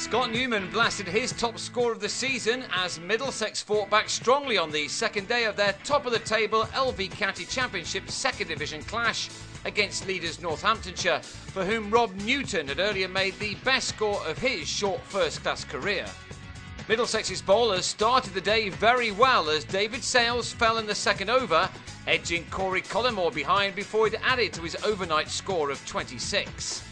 Scott Newman blasted his top score of the season as Middlesex fought back strongly on the second day of their top-of-the-table LV County Championship second division clash against leaders Northamptonshire, for whom Rob Newton had earlier made the best score of his short first-class career. Middlesex's bowlers started the day very well as David Sales fell in the second over, edging Corey Collymore behind before he'd added to his overnight score of 26.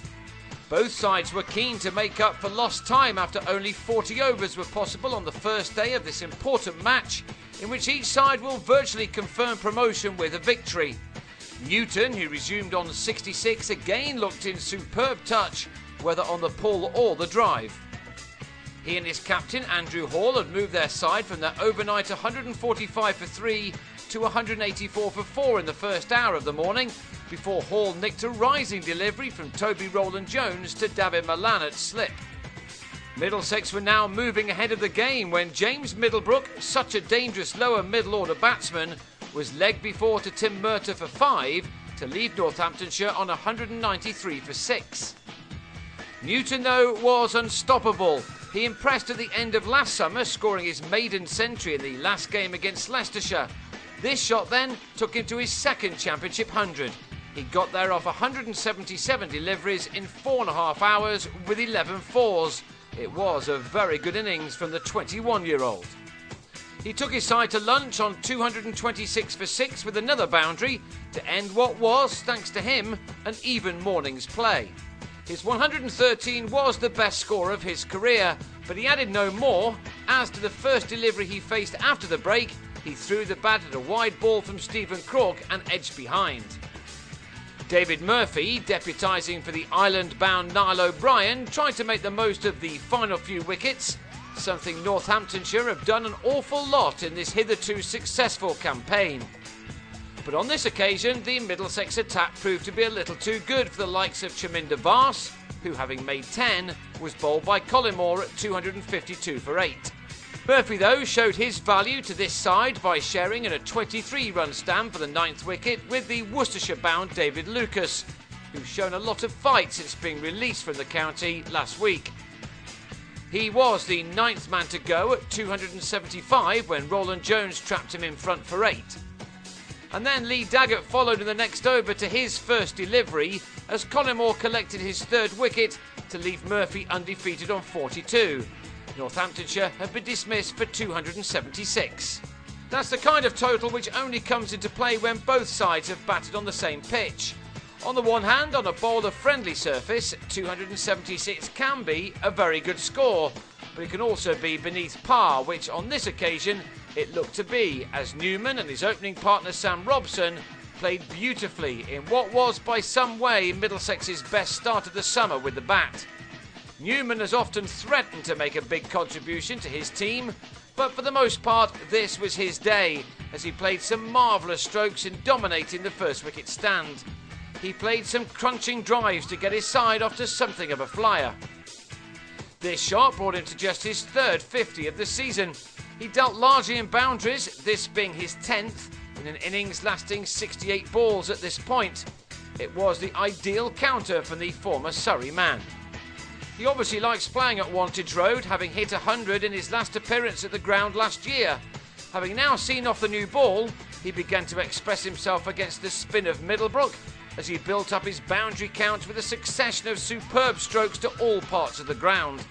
Both sides were keen to make up for lost time after only 40 overs were possible on the first day of this important match, in which each side will virtually confirm promotion with a victory. Newton, who resumed on 66, again looked in superb touch, whether on the pull or the drive. He and his captain, Andrew Hall, had moved their side from their overnight 145 for 3 to 184 for 4 in the first hour of the morning, before Hall nicked a rising delivery from Toby Roland-Jones to David Malan at slip. Middlesex were now moving ahead of the game when James Middlebrook, such a dangerous lower middle order batsman, was legged before to Tim Murtagh for 5 to leave Northamptonshire on 193 for 6. Newton, though, was unstoppable. He impressed at the end of last summer, scoring his maiden century in the last game against Leicestershire. This shot then took him to his second championship 100. He got there off 177 deliveries in 4.5 hours with 11 fours. It was a very good innings from the 21-year-old. He took his side to lunch on 226 for 6 with another boundary to end what was, thanks to him, an even morning's play. His 113 was the best score of his career, but he added no more, as to the first delivery he faced after the break, he threw the bat at a wide ball from Stephen Crook and edged behind. David Murphy, deputising for the island-bound Niall O'Brien, tried to make the most of the final few wickets, something Northamptonshire have done an awful lot in this hitherto successful campaign. But on this occasion, the Middlesex attack proved to be a little too good for the likes of Chaminda Vars, who, having made 10, was bowled by Collymore at 252 for 8. Murphy, though, showed his value to this side by sharing in a 23-run stand for the 9th wicket with the Worcestershire-bound David Lucas, who's shown a lot of fight since being released from the county last week. He was the 9th man to go at 275 when Roland-Jones trapped him in front for 8. And then Lee Daggett followed in the next over to his first delivery as Collymore collected his 3rd wicket to leave Murphy undefeated on 42. Northamptonshire have been dismissed for 276. That's the kind of total which only comes into play when both sides have batted on the same pitch. On the one hand, on a bowler-friendly surface, 276 can be a very good score, but it can also be beneath par, which on this occasion it looked to be, as Newman and his opening partner Sam Robson played beautifully in what was by some way Middlesex's best start of the summer with the bat. Newman has often threatened to make a big contribution to his team, but for the most part this was his day, as he played some marvellous strokes in dominating the first wicket stand. He played some crunching drives to get his side off to something of a flyer. This shot brought him to just his 3rd 50 of the season. He dealt largely in boundaries, this being his 10th, in an innings lasting 68 balls at this point. It was the ideal counter from the former Surrey man. He obviously likes playing at Wantage Road, having hit 100 in his last appearance at the ground last year. Having now seen off the new ball, he began to express himself against the spin of Middlebrook, as he built up his boundary count with a succession of superb strokes to all parts of the ground.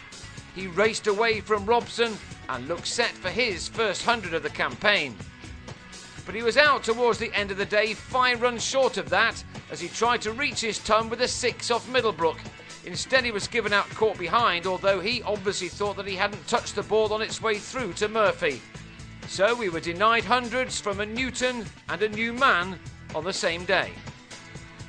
He raced away from Robson and looked set for his first 100 of the campaign. But he was out towards the end of the day 5 runs short of that as he tried to reach his ton with a 6 off Middlebrook. Instead, he was given out caught behind, although he obviously thought that he hadn't touched the ball on its way through to Murphy. So we were denied hundreds from a Newton and a Newman on the same day.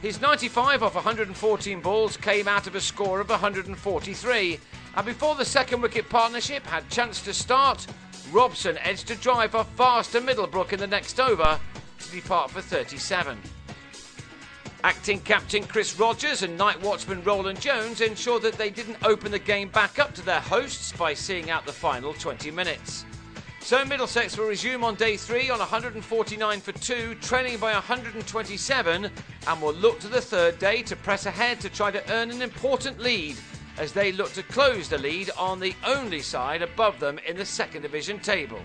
His 95 off 114 balls came out of a score of 143, and before the second wicket partnership had chance to start, Robson edged a drive off fast to Middlebrook in the next over to depart for 37. Acting captain Chris Rogers and night watchman Roland-Jones ensured that they didn't open the game back up to their hosts by seeing out the final 20 minutes. So Middlesex will resume on day 3 on 149 for 2, trailing by 127, and will look to the third day to press ahead to try to earn an important lead as they look to close the lead on the only side above them in the second division table.